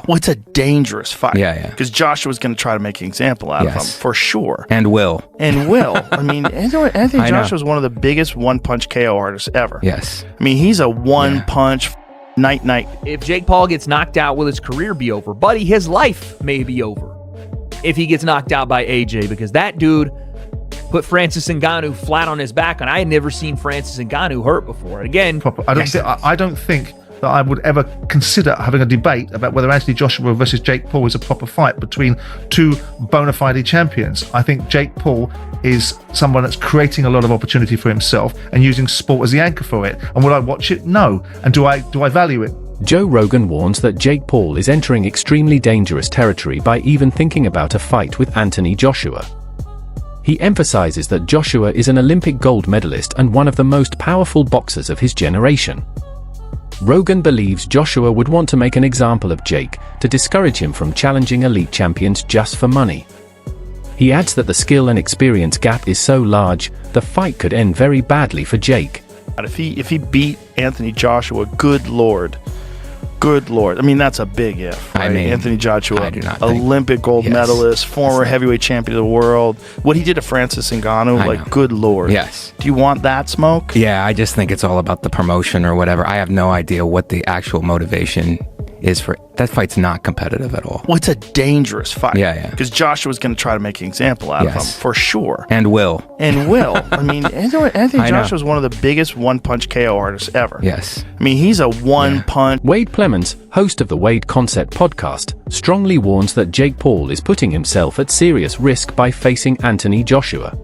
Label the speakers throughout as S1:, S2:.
S1: Well, it's a dangerous fight.
S2: Yeah.
S1: Because Joshua's going to try to make an example out of him, for sure.
S2: And will.
S1: I mean, Anthony Joshua is one of the biggest one-punch KO artists ever.
S2: Yes.
S1: I mean, he's a one-punch night-night.
S3: If Jake Paul gets knocked out, will his career be over? Buddy, his life may be over if he gets knocked out by AJ, because that dude put Francis Ngannou flat on his back, and I had never seen Francis Ngannou hurt before. Again,
S4: I don't think that I would ever consider having a debate about whether Anthony Joshua versus Jake Paul is a proper fight between two bona fide champions. I think Jake Paul is someone that's creating a lot of opportunity for himself and using sport as the anchor for it. And would I watch it? No. And do I value it?
S5: Joe Rogan warns that Jake Paul is entering extremely dangerous territory by even thinking about a fight with Anthony Joshua. He emphasizes that Joshua is an Olympic gold medalist and one of the most powerful boxers of his generation. Rogan believes Joshua would want to make an example of Jake to discourage him from challenging elite champions just for money. He adds that the skill and experience gap is so large, the fight could end very badly for Jake.
S1: If he beat Anthony Joshua, good Lord. I mean, that's a big if. Right? Anthony Joshua, Olympic gold medalist, former heavyweight champion of the world. What he did to Francis Ngannou, good Lord.
S2: Yes.
S1: Do you want that smoke?
S2: Yeah, I just think it's all about the promotion or whatever. I have no idea what the actual motivation is for that fight's not competitive at all.
S1: Well, it's a dangerous fight.
S2: Yeah.
S1: Because Joshua's going to try to make an example out of him, for sure.
S2: And will.
S1: I mean, Anthony Joshua is one of the biggest one-punch KO artists ever.
S2: Yes.
S1: I mean, he's a one-punch.
S5: Wade Plemons, host of the Wade Concept podcast, strongly warns that Jake Paul is putting himself at serious risk by facing Anthony Joshua.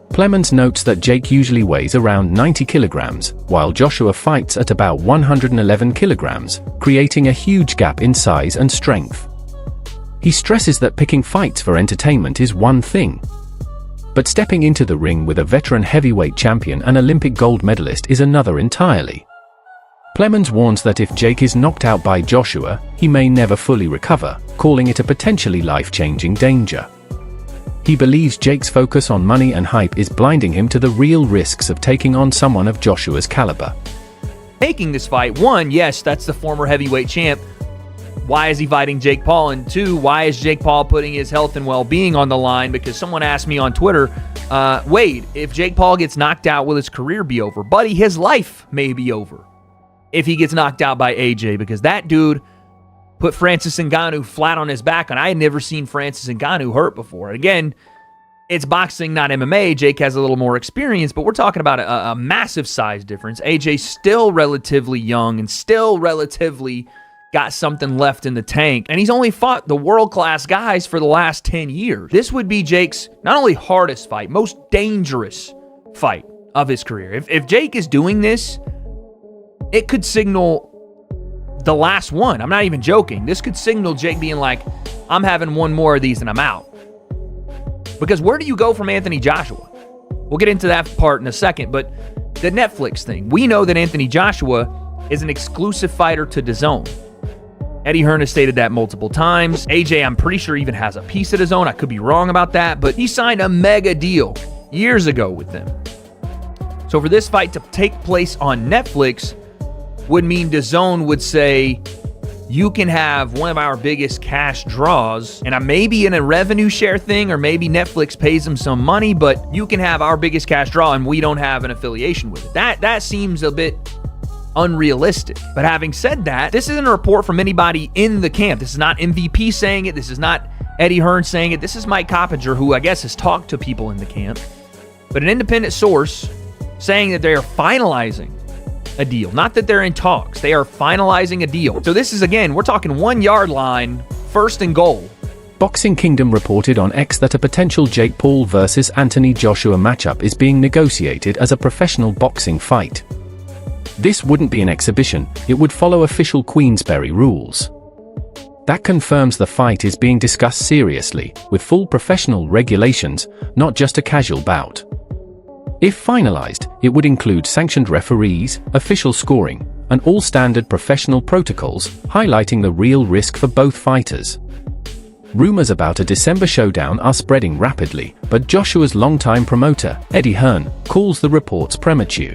S5: Plemons notes that Jake usually weighs around 90 kilograms, while Joshua fights at about 111 kilograms, creating a huge gap in size and strength. He stresses that picking fights for entertainment is one thing, but stepping into the ring with a veteran heavyweight champion and Olympic gold medalist is another entirely. Plemons warns that if Jake is knocked out by Joshua, he may never fully recover, calling it a potentially life-changing danger. He believes Jake's focus on money and hype is blinding him to the real risks of taking on someone of Joshua's caliber.
S3: Taking this fight, one, yes, that's the former heavyweight champ. Why is he fighting Jake Paul? And two, why is Jake Paul putting his health and well-being on the line? Because someone asked me on Twitter, Wade, if Jake Paul gets knocked out, will his career be over? Buddy, his life may be over if he gets knocked out by AJ, because that dude put Francis Ngannou flat on his back, and I had never seen Francis Ngannou hurt before. Again, it's boxing, not MMA. Jake has a little more experience, but we're talking about a massive size difference. AJ's still relatively young and still relatively got something left in the tank, and he's only fought the world-class guys for the last 10 years. This would be Jake's not only hardest fight, most dangerous fight of his career. If Jake is doing this, it could signal the last one. I'm not even joking. This could signal Jake being like, I'm having one more of these and I'm out. Because where do you go from Anthony Joshua? We'll get into that part in a second, but the Netflix thing. We know that Anthony Joshua is an exclusive fighter to DAZN. Eddie Hearn has stated that multiple times. AJ, I'm pretty sure, even has a piece of DAZN. I could be wrong about that, but he signed a mega deal years ago with them. So for this fight to take place on Netflix would mean DAZN would say, you can have one of our biggest cash draws, and I may be in a revenue share thing, or maybe Netflix pays them some money, but you can have our biggest cash draw and we don't have an affiliation with it. That seems a bit unrealistic. But having said that, this isn't a report from anybody in the camp. This is not MVP saying it. This is not Eddie Hearn saying it. This is Mike Coppinger, who I guess has talked to people in the camp. But an independent source saying that they are finalizing a deal. Not that they're in talks. They are finalizing a deal. So this is, again, we're talking 1 yard line, first and goal.
S5: Boxing Kingdom reported on X that a potential Jake Paul versus Anthony Joshua matchup is being negotiated as a professional boxing fight. This wouldn't be an exhibition, it would follow official Queensberry rules. That confirms the fight is being discussed seriously, with full professional regulations, not just a casual bout. If finalized, it would include sanctioned referees, official scoring, and all standard professional protocols, highlighting the real risk for both fighters. Rumors about a December showdown are spreading rapidly, but Joshua's longtime promoter, Eddie Hearn, calls the reports premature.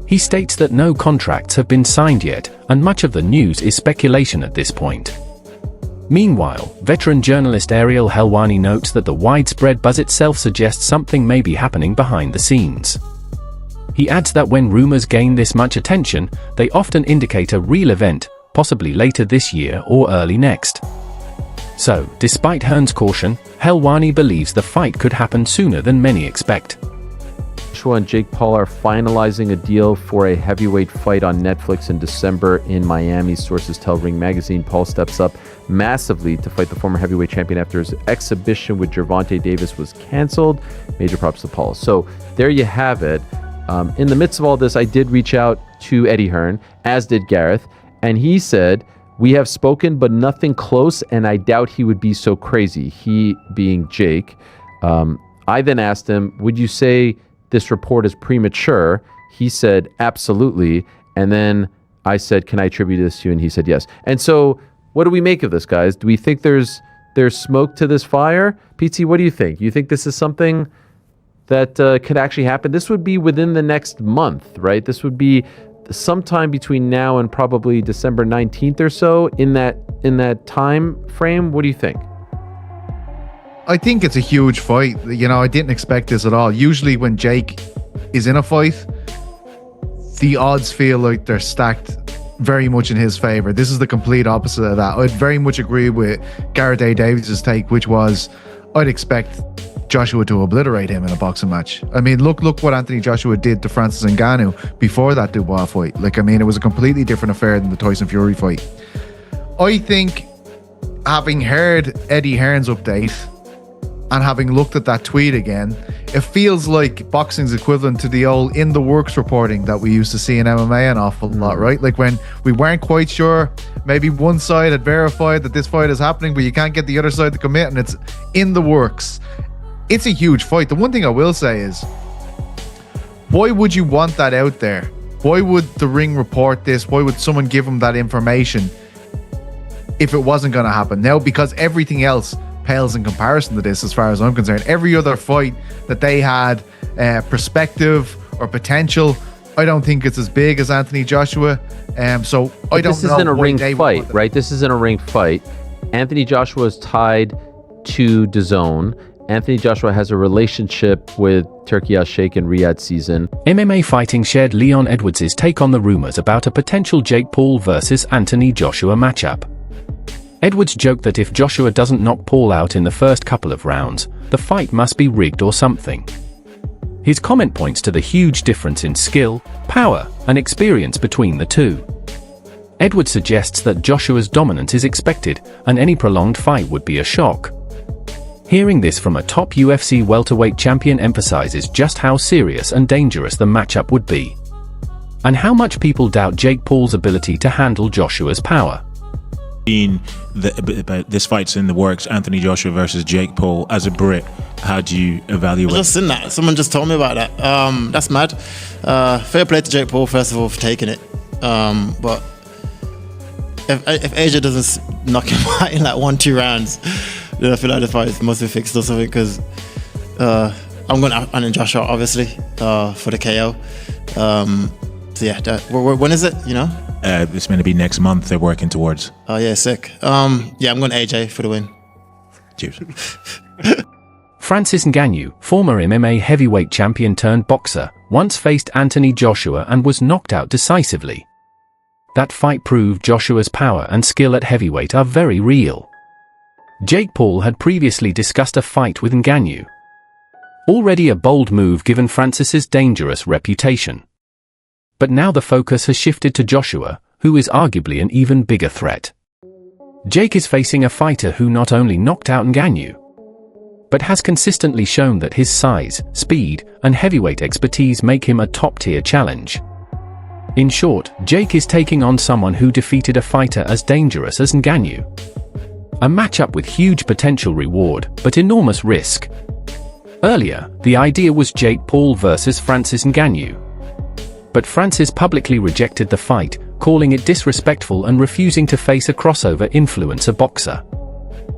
S5: He states that no contracts have been signed yet, and much of the news is speculation at this point. Meanwhile, veteran journalist Ariel Helwani notes that the widespread buzz itself suggests something may be happening behind the scenes. He adds that when rumors gain this much attention, they often indicate a real event, possibly later this year or early next. So, despite Hearn's caution, Helwani believes the fight could happen sooner than many expect.
S6: Joshua and Jake Paul are finalizing a deal for a heavyweight fight on Netflix in December in Miami. Sources tell Ring Magazine Paul steps up massively to fight the former heavyweight champion after his exhibition with Gervonta Davis was canceled. Major props to Paul. So there you have it. In the midst of all this, I did reach out to Eddie Hearn, as did Gareth, and he said, "We have spoken, but nothing close, and I doubt he would be so crazy." He being Jake. I then asked him, "Would you say this report is premature?" He said, "Absolutely." And then I said, "Can I attribute this to you?" And he said, "Yes." And so, what do we make of this, guys? Do we think there's smoke to this fire? PT, what do you think? You think this is something that could actually happen? This would be within the next month, right? This would be sometime between now and probably December 19th or so, in that time frame. What do you think?
S7: I think it's a huge fight. You know, I didn't expect this at all. Usually when Jake is in a fight, the odds feel like they're stacked very much in his favor. This is the complete opposite of that. I'd very much agree with Gareth A. Davies' take, which was I'd expect Joshua to obliterate him in a boxing match. I mean, look what Anthony Joshua did to Francis Ngannou before that Dubois fight. Like, I mean, it was a completely different affair than the Tyson Fury fight. I think, having heard Eddie Hearn's update and having looked at that tweet again, it feels like boxing's equivalent to the old in the works reporting that we used to see in MMA an awful lot, right? Like when we weren't quite sure, maybe one side had verified that this fight is happening, but you can't get the other side to commit, and it's in the works. It's a huge fight. The one thing I will say is, why would you want that out there? Why would the Ring report this? Why would someone give them that information if it wasn't going to happen? Now, because everything else pales in comparison to this, as far as I'm concerned. Every other fight that they had perspective or potential, I don't think it's as big as Anthony Joshua. So I don't know.
S6: This isn't a ring fight, right? This isn't a ring fight. Anthony Joshua is tied to DAZN. Anthony Joshua has a relationship with Turki Al-Sheikh and Riyadh Season.
S5: MMA Fighting shared Leon Edwards' take on the rumors about a potential Jake Paul versus Anthony Joshua matchup. Edwards joked that if Joshua doesn't knock Paul out in the first couple of rounds, the fight must be rigged or something. His comment points to the huge difference in skill, power, and experience between the two. Edwards suggests that Joshua's dominance is expected, and any prolonged fight would be a shock. Hearing this from a top UFC welterweight champion emphasizes just how serious and dangerous the matchup would be, and how much people doubt Jake Paul's ability to handle Joshua's power.
S8: About this fight's in the works, Anthony Joshua versus Jake Paul. As a Brit, how do you evaluate?
S9: Just seen that. Someone just told me about that. That's mad. Fair play to Jake Paul, first of all, for taking it. But if Asia doesn't knock him out in like 1-2 rounds, then I feel like the fight must be fixed or something, because I'm going to Anthony Joshua, obviously, for the KO. So yeah, when is it, you know?
S8: It's going to be next month they're working towards.
S9: Oh yeah, sick. Yeah, I'm going AJ for the win.
S8: Cheers.
S5: Francis Ngannou, former MMA heavyweight champion turned boxer, once faced Anthony Joshua and was knocked out decisively. That fight proved Joshua's power and skill at heavyweight are very real. Jake Paul had previously discussed a fight with Ngannou. Already a bold move given Francis's dangerous reputation. But now the focus has shifted to Joshua, who is arguably an even bigger threat. Jake is facing a fighter who not only knocked out Ngannou, but has consistently shown that his size, speed, and heavyweight expertise make him a top-tier challenge. In short, Jake is taking on someone who defeated a fighter as dangerous as Ngannou. A matchup with huge potential reward, but enormous risk. Earlier, the idea was Jake Paul versus Francis Ngannou. But Francis publicly rejected the fight, calling it disrespectful and refusing to face a crossover influencer boxer.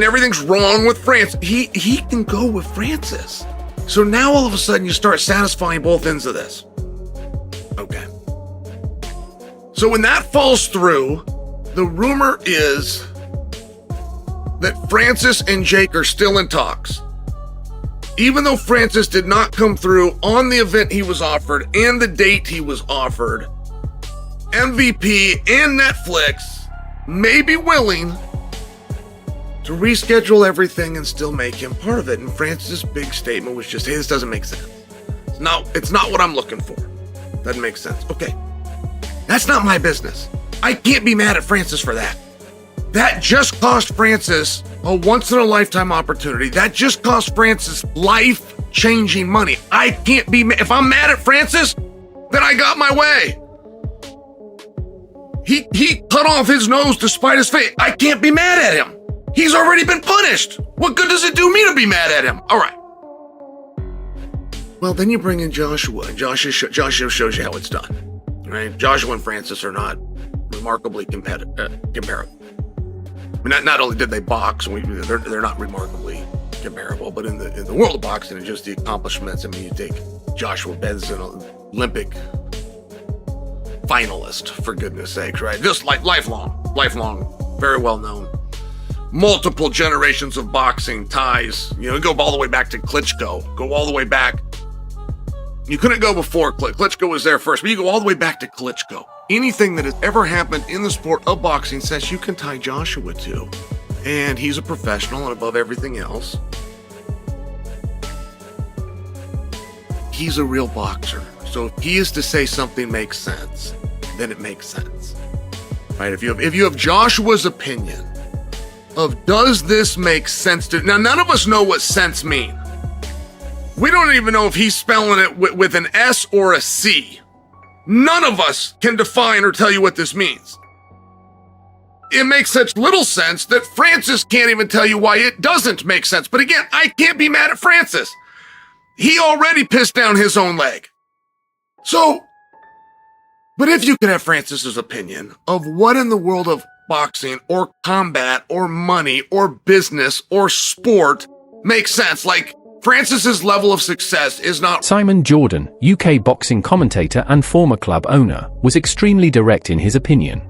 S10: Everything's wrong with Francis. He can go with Francis. So now all of a sudden you start satisfying both ends of this. Okay. So when that falls through, the rumor is that Francis and Jake are still in talks. Even though Francis did not come through on the event he was offered and the date he was offered, MVP and Netflix may be willing to reschedule everything and still make him part of it. And Francis' big statement was just, hey, this doesn't make sense. It's not what I'm looking for. Doesn't make sense. Okay. That's not my business. I can't be mad at Francis for that. That just cost Francis a once-in-a-lifetime opportunity. That just cost Francis life-changing money. I can't be mad. If I'm mad at Francis, then I got my way. He cut off his nose to spite his face. I can't be mad at him. He's already been punished. What good does it do me to be mad at him? All right. Well, then you bring in Joshua, and Joshua shows you how it's done. Right? Joshua and Francis are not remarkably comparable. I mean, not only did they box, they're not remarkably comparable, but in the world of boxing and just the accomplishments. I mean, you take Joshua Benson, Olympic finalist, for goodness sakes, right? Just like lifelong, very well known. Multiple generations of boxing ties. Go all the way back to Klitschko. Go all the way back. You couldn't go before Klitschko was there first, but you go all the way back to Klitschko. Anything that has ever happened in the sport of boxing says you can tie Joshua to. And he's a professional, and above everything else, he's a real boxer. So if he is to say something makes sense, then it makes sense. Right? If you have Joshua's opinion of does this make sense to... Now, none of us know what sense mean. We don't even know if he's spelling it with an S or a C. None of us can define or tell you what this means. It makes such little sense that Francis can't even tell you why it doesn't make sense. But again, I can't be mad at Francis. He already pissed down his own leg. So, but if you could have Francis's opinion of what in the world of boxing or combat or money or business or sport makes sense, like Francis's level of success is not...
S5: Simon Jordan, UK boxing commentator and former club owner, was extremely direct in his opinion.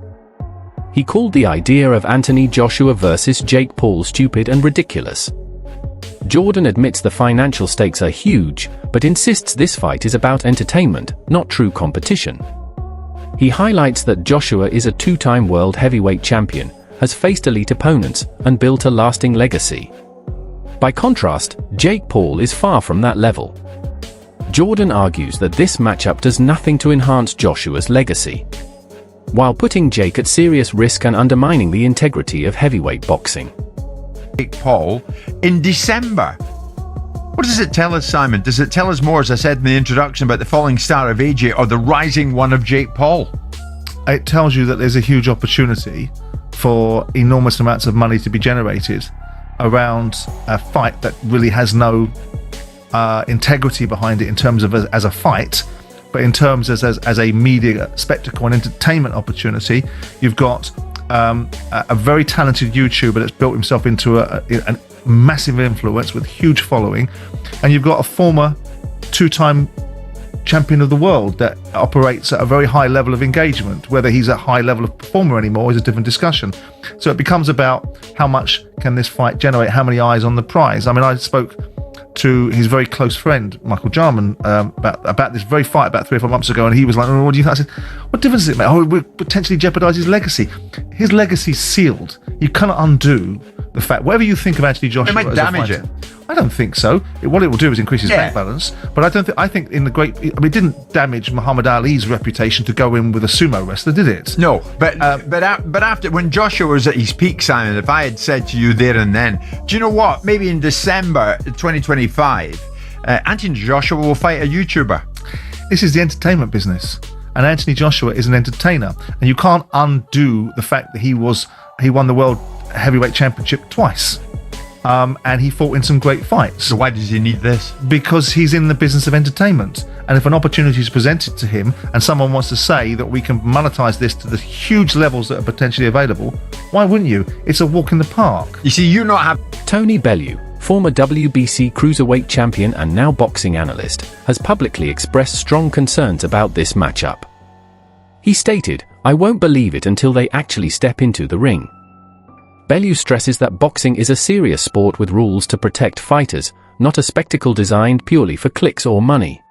S5: He called the idea of Anthony Joshua versus Jake Paul stupid and ridiculous. Jordan admits the financial stakes are huge, but insists this fight is about entertainment, not true competition. He highlights that Joshua is a two-time world heavyweight champion, has faced elite opponents, and built a lasting legacy. By contrast, Jake Paul is far from that level. Jordan argues that this matchup does nothing to enhance Joshua's legacy, while putting Jake at serious risk and undermining the integrity of heavyweight boxing.
S11: Jake Paul in December. What does it tell us, Simon? Does it tell us more, as I said in the introduction, about the falling star of AJ or the rising one of Jake Paul?
S4: It tells you that there's a huge opportunity for enormous amounts of money to be generated around a fight that really has no integrity behind it in terms of as a fight, but in terms as a media spectacle and entertainment opportunity. You've got a very talented YouTuber that's built himself into a massive influence with huge following, and you've got a former two-time champion of the world that operates at a very high level of engagement. Whether he's a high level of performer anymore is a different discussion. So it becomes about how much can this fight generate, how many eyes on the prize. I mean, I spoke to his very close friend Michael Jarman about this very fight about 3 or 4 months ago, and he was like, "Oh, what do you think?" I said, "What difference does it make? Oh, it would potentially jeopardize his legacy. His legacy's sealed. You cannot undo the fact. Whatever you think of Anthony Joshua,
S11: it might damage it.
S4: I don't think so. What it will do is increase his bank balance. But I think in the great... I mean, it didn't damage Muhammad Ali's reputation to go in with a sumo wrestler, did it?
S11: No, but after, when Joshua was at his peak, Simon, if I had said to you there and then, do you know what? Maybe in December 2025, Anthony Joshua will fight a YouTuber.
S4: This is the entertainment business. And Anthony Joshua is an entertainer. And you can't undo the fact that he won the World Heavyweight Championship twice. And he fought in some great fights.
S11: So why does he need this?
S4: Because he's in the business of entertainment. And if an opportunity is presented to him and someone wants to say that we can monetize this to the huge levels that are potentially available, why wouldn't you? It's a walk in the park.
S11: You see, you not have...
S5: Tony Bellew, former WBC cruiserweight champion and now boxing analyst, has publicly expressed strong concerns about this matchup. He stated, "I won't believe it until they actually step into the ring. Bellew stresses that boxing is a serious sport with rules to protect fighters, not a spectacle designed purely for clicks or money.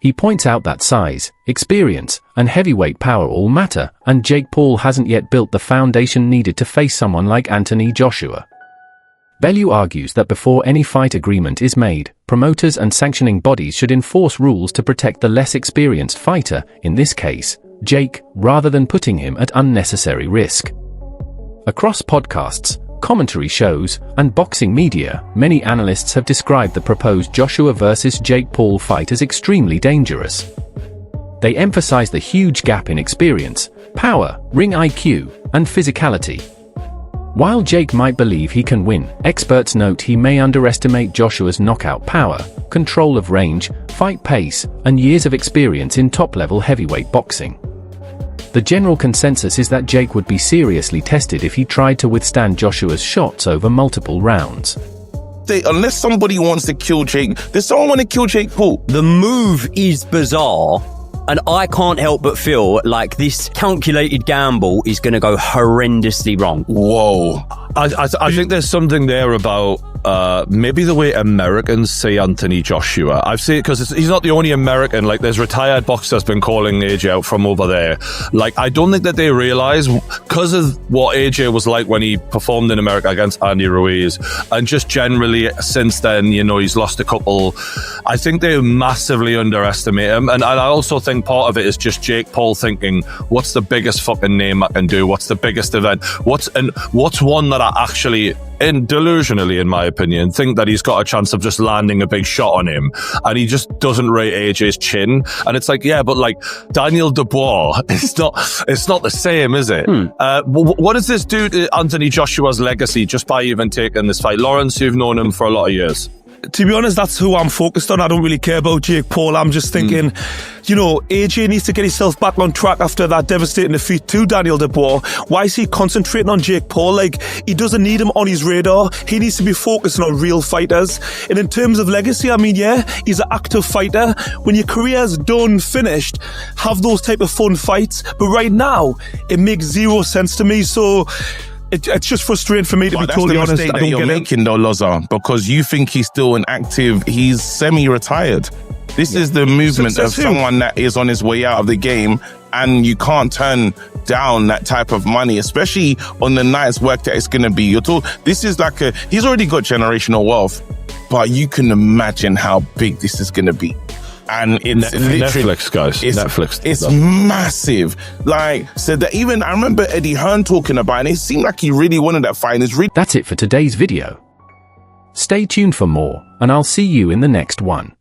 S5: He points out that size, experience, and heavyweight power all matter, and Jake Paul hasn't yet built the foundation needed to face someone like Anthony Joshua. Bellew argues that before any fight agreement is made, promoters and sanctioning bodies should enforce rules to protect the less experienced fighter, in this case, Jake, rather than putting him at unnecessary risk. Across podcasts, commentary shows, and boxing media, many analysts have described the proposed Joshua versus Jake Paul fight as extremely dangerous. They emphasize the huge gap in experience, power, ring IQ, and physicality. While Jake might believe he can win, experts note he may underestimate Joshua's knockout power, control of range, fight pace, and years of experience in top-level heavyweight boxing. The general consensus is that Jake would be seriously tested if he tried to withstand Joshua's shots over multiple rounds.
S12: Unless somebody wants to kill Jake, does someone want to kill Jake Paul?
S13: The move is bizarre, and I can't help but feel like this calculated gamble is going to go horrendously wrong.
S12: Whoa.
S14: I think there's something there about maybe the way Americans say Anthony Joshua. I've seen it because he's not the only American. Like, there's retired boxers been calling AJ out from over there. Like, I don't think that they realize, because of what AJ was like when he performed in America against Andy Ruiz, and just generally since then, you know, he's lost a couple. I think they massively underestimate him, and I also think part of it is just Jake Paul thinking, what's the biggest fucking name I can do? What's the biggest event? What's one that I actually, delusionally in my opinion, think that he's got a chance of just landing a big shot on him, and he just doesn't rate AJ's chin. And it's like, yeah, but like Daniel Dubois, it's not the same, is it? What does this do to Anthony Joshua's legacy just by even taking this fight? Lawrence, you've known him for a lot of years.
S12: To be honest, that's who I'm focused on. I don't really care about Jake Paul. I'm just thinking, you know, AJ needs to get himself back on track after that devastating defeat to Daniel Dubois. Why is he concentrating on Jake Paul? Like, he doesn't need him on his radar. He needs to be focusing on real fighters. And in terms of legacy, I mean, yeah, he's an active fighter. When your career's done, finished, have those type of fun fights. But right now, it makes zero sense to me. So it's just frustrating for me, to be totally honest.
S14: That's the mistake that you're making, though, Loza, because you think he's still he's semi-retired. This is the movement of someone that is on his way out of the game, and you can't turn down that type of money, especially on the night's work that it's going to be. This is like he's already got generational wealth, but you can imagine how big this is going to be. And it's Netflix, guys. Netflix.
S12: It's massive. Like, so that even I remember Eddie Hearn talking about it, and it seemed like he really wanted that fight.
S5: That's it for today's video. Stay tuned for more, and I'll see you in the next one.